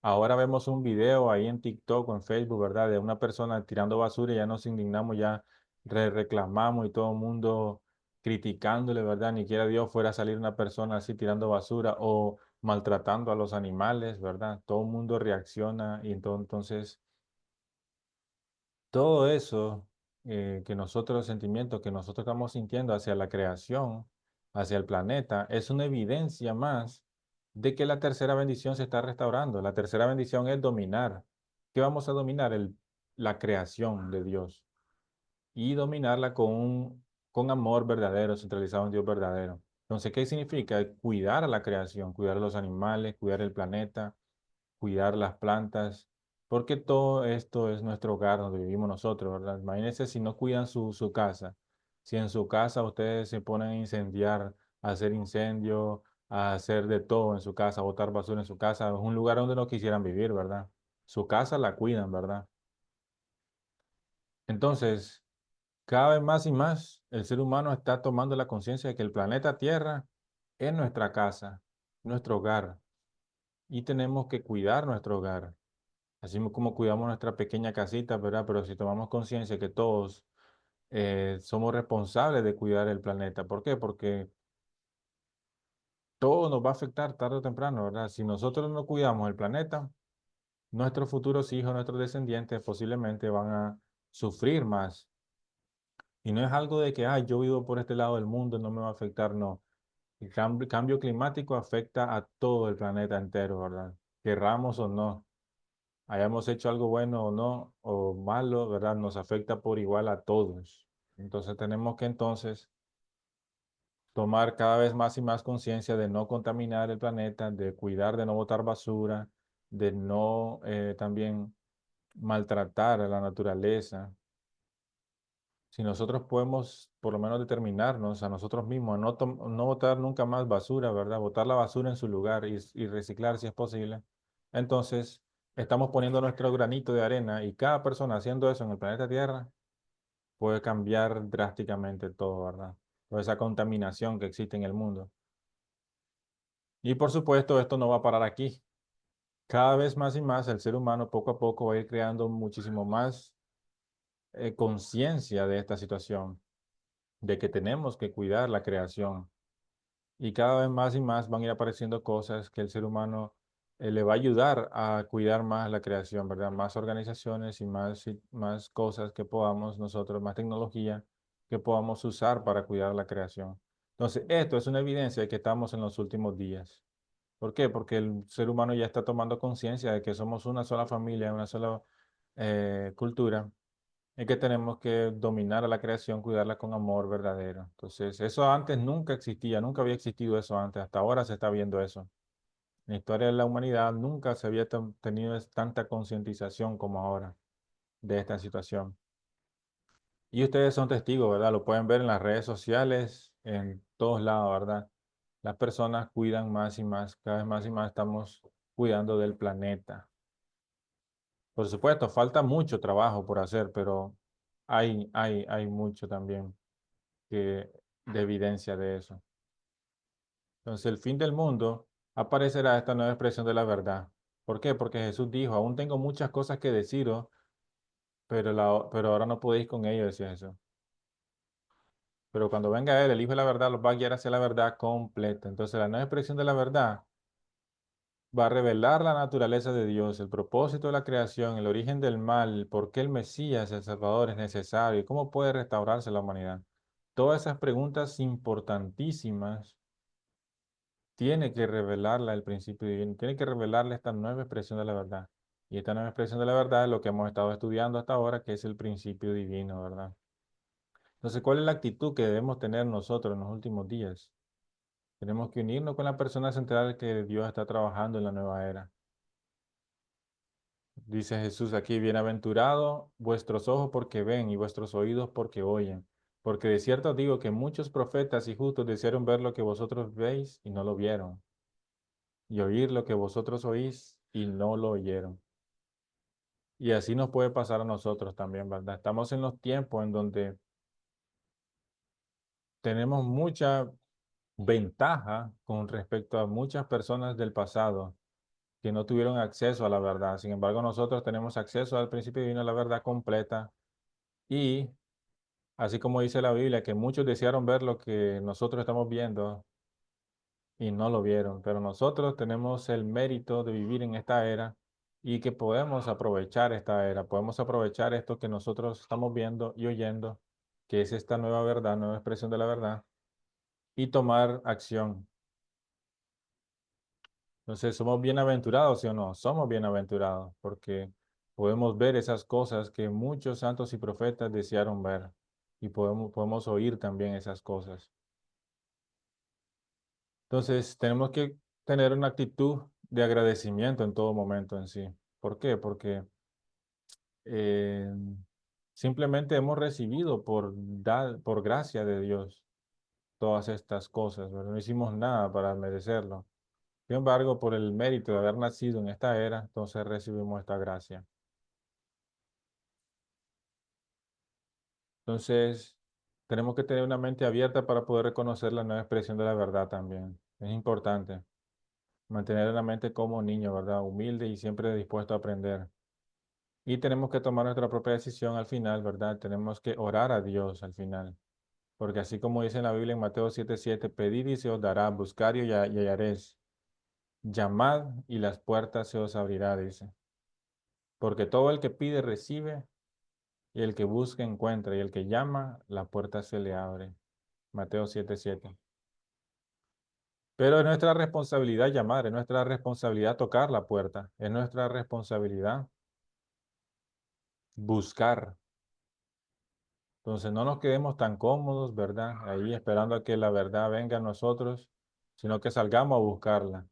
Ahora vemos un video ahí en TikTok o en Facebook, ¿verdad? De una persona tirando basura y ya nos indignamos, ya reclamamos y todo el mundo criticándole, ¿verdad? Ni quiera Dios fuera a salir una persona así tirando basura o maltratando a los animales, ¿verdad? Todo el mundo reacciona y entonces todo eso que nosotros, sentimientos que nosotros estamos sintiendo hacia la creación, hacia el planeta, es una evidencia más de que la tercera bendición se está restaurando. La tercera bendición es dominar. ¿Qué vamos a dominar? La creación de Dios y dominarla con amor verdadero, centralizado en Dios verdadero. Entonces, ¿qué significa? Cuidar a la creación, cuidar a los animales, cuidar el planeta, cuidar las plantas, porque todo esto es nuestro hogar donde vivimos nosotros, ¿verdad? Imagínense si no cuidan su casa, si en su casa ustedes se ponen a incendiar, a hacer incendio, a hacer de todo en su casa, a botar basura en su casa, es un lugar donde no quisieran vivir, ¿verdad? Su casa la cuidan, ¿verdad? Entonces, cada vez más y más el ser humano está tomando la conciencia de que el planeta Tierra es nuestra casa, nuestro hogar, y tenemos que cuidar nuestro hogar. Así como cuidamos nuestra pequeña casita, ¿verdad? Pero si tomamos conciencia que todos somos responsables de cuidar el planeta. ¿Por qué? Porque todo nos va a afectar tarde o temprano, ¿verdad? Si nosotros no cuidamos el planeta, nuestros futuros hijos, nuestros descendientes posiblemente van a sufrir más. Y no es algo de que, ay, yo vivo por este lado del mundo, no me va a afectar, no. El cambio climático afecta a todo el planeta entero, ¿verdad? Querramos o no. Hayamos hecho algo bueno o no, o malo, ¿verdad? Nos afecta por igual a todos. Entonces tenemos que entonces tomar cada vez más y más conciencia de no contaminar el planeta, de cuidar de no botar basura, de no también maltratar a la naturaleza. Si nosotros podemos por lo menos determinarnos a nosotros mismos, a no botar nunca más basura, ¿verdad? Botar la basura en su lugar y reciclar si es posible. Entonces, estamos poniendo nuestro granito de arena y cada persona haciendo eso en el planeta Tierra puede cambiar drásticamente todo, ¿verdad? Toda esa contaminación que existe en el mundo. Y por supuesto, esto no va a parar aquí. Cada vez más y más el ser humano poco a poco va a ir creando muchísimo más conciencia de esta situación, de que tenemos que cuidar la creación. Y cada vez más y más van a ir apareciendo cosas que el ser humano le va a ayudar a cuidar más la creación, ¿verdad? Más organizaciones y más cosas que podamos nosotros, más tecnología que podamos usar para cuidar la creación. Entonces, esto es una evidencia de que estamos en los últimos días. ¿Por qué? Porque el ser humano ya está tomando conciencia de que somos una sola familia, una sola cultura, y que tenemos que dominar a la creación, cuidarla con amor verdadero. Entonces, eso antes nunca existía, nunca había existido eso antes, hasta ahora se está viendo eso. En la historia de la humanidad nunca se había tenido tanta concientización como ahora de esta situación. Y ustedes son testigos, ¿verdad? Lo pueden ver en las redes sociales, en todos lados, ¿verdad? Las personas cuidan más y más, cada vez más y más estamos cuidando del planeta. Por supuesto, falta mucho trabajo por hacer, pero hay mucho también de evidencia de eso. Entonces, el fin del mundo aparecerá esta nueva expresión de la verdad. ¿Por qué? Porque Jesús dijo, aún tengo muchas cosas que deciros, pero ahora no podéis con ello, decía Jesús. Pero cuando venga Él, el Hijo de la verdad, los va a guiar hacia la verdad completa. Entonces, la nueva expresión de la verdad va a revelar la naturaleza de Dios, el propósito de la creación, el origen del mal, por qué el Mesías, el Salvador, es necesario y cómo puede restaurarse la humanidad. Todas esas preguntas importantísimas tiene que revelarla el principio divino, tiene que revelarle esta nueva expresión de la verdad. Y esta nueva expresión de la verdad es lo que hemos estado estudiando hasta ahora, que es el principio divino, ¿verdad? Entonces, ¿cuál es la actitud que debemos tener nosotros en los últimos días? Tenemos que unirnos con la persona central que Dios está trabajando en la nueva era. Dice Jesús aquí, bienaventurado vuestros ojos porque ven y vuestros oídos porque oyen. Porque de cierto os digo que muchos profetas y justos desearon ver lo que vosotros veis y no lo vieron, y oír lo que vosotros oís y no lo oyeron. Y así nos puede pasar a nosotros también, ¿verdad? Estamos en los tiempos en donde tenemos mucha ventaja con respecto a muchas personas del pasado que no tuvieron acceso a la verdad. Sin embargo, nosotros tenemos acceso al principio divino, a la verdad completa. Y así como dice la Biblia, que muchos desearon ver lo que nosotros estamos viendo y no lo vieron, pero nosotros tenemos el mérito de vivir en esta era y que podemos aprovechar esta era, podemos aprovechar esto que nosotros estamos viendo y oyendo, que es esta nueva verdad, nueva expresión de la verdad, y tomar acción. Entonces, ¿somos bienaventurados, sí o no? Somos bienaventurados porque podemos ver esas cosas que muchos santos y profetas desearon ver y podemos oír también esas cosas. Entonces, tenemos que tener una actitud de agradecimiento en todo momento en sí. ¿Por qué? Porque eh, simplemente hemos recibido por gracia de Dios todas estas cosas, ¿verdad? No hicimos nada para merecerlo. Sin embargo, por el mérito de haber nacido en esta era, entonces recibimos esta gracia. Entonces, tenemos que tener una mente abierta para poder reconocer la nueva expresión de la verdad también. Es importante mantener la mente como niño, ¿verdad? Humilde y siempre dispuesto a aprender. Y tenemos que tomar nuestra propia decisión al final, ¿verdad? Tenemos que orar a Dios al final. Porque así como dice en la Biblia en Mateo 7:7, pedid y se os dará, buscar y hallaréis, llamad y las puertas se os abrirá, dice. Porque todo el que pide recibe, y el que busca encuentra, y el que llama, la puerta se le abre. Mateo 7:7. Pero es nuestra responsabilidad llamar, es nuestra responsabilidad tocar la puerta, es nuestra responsabilidad buscar. Entonces no nos quedemos tan cómodos, ¿verdad? Ahí esperando a que la verdad venga a nosotros, sino que salgamos a buscarla.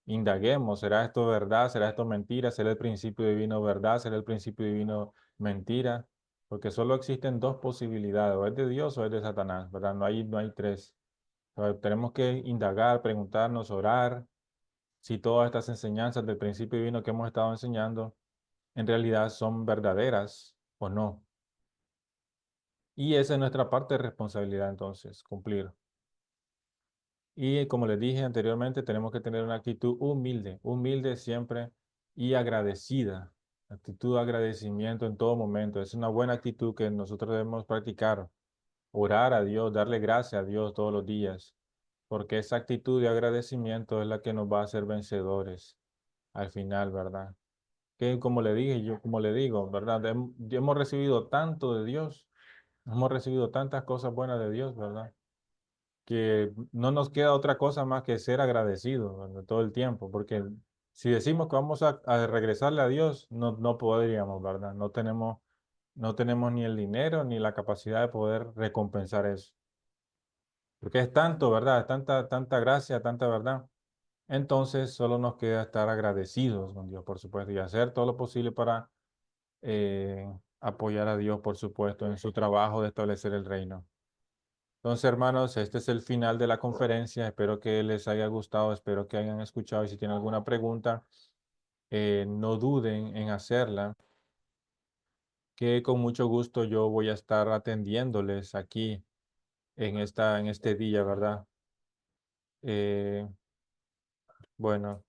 Indaguemos, ¿será esto verdad? ¿Será esto mentira? ¿Será el principio divino verdad? ¿Será el principio divino mentira? Porque solo existen dos posibilidades, o es de Dios o es de Satanás, ¿verdad? No hay tres. Tenemos que indagar, preguntarnos, orar, si todas estas enseñanzas del principio divino que hemos estado enseñando en realidad son verdaderas o no. Y esa es nuestra parte de responsabilidad entonces, cumplir. Y como les dije anteriormente, tenemos que tener una actitud humilde, humilde siempre y agradecida. Actitud de agradecimiento en todo momento. Es una buena actitud que nosotros debemos practicar. Orar a Dios, darle gracias a Dios todos los días. Porque esa actitud de agradecimiento es la que nos va a hacer vencedores al final, ¿verdad? Que como le dije, yo como le digo, ¿verdad? Hemos recibido tanto de Dios, hemos recibido tantas cosas buenas de Dios, ¿verdad? que no nos queda otra cosa más que ser agradecidos, ¿verdad? Todo el tiempo, porque si decimos que vamos a regresarle a Dios, no podríamos, ¿verdad? No tenemos ni el dinero ni la capacidad de poder recompensar eso. Porque es tanto, ¿verdad? Es tanta gracia, tanta verdad. Entonces, solo nos queda estar agradecidos con Dios, por supuesto, y hacer todo lo posible para eh, apoyar a Dios, por supuesto, en su trabajo de establecer el reino. Entonces, hermanos, este es el final de la conferencia. Espero que les haya gustado, espero que hayan escuchado y si tienen alguna pregunta, no duden en hacerla, que con mucho gusto yo voy a estar atendiéndoles aquí en este día, ¿verdad? Eh, bueno.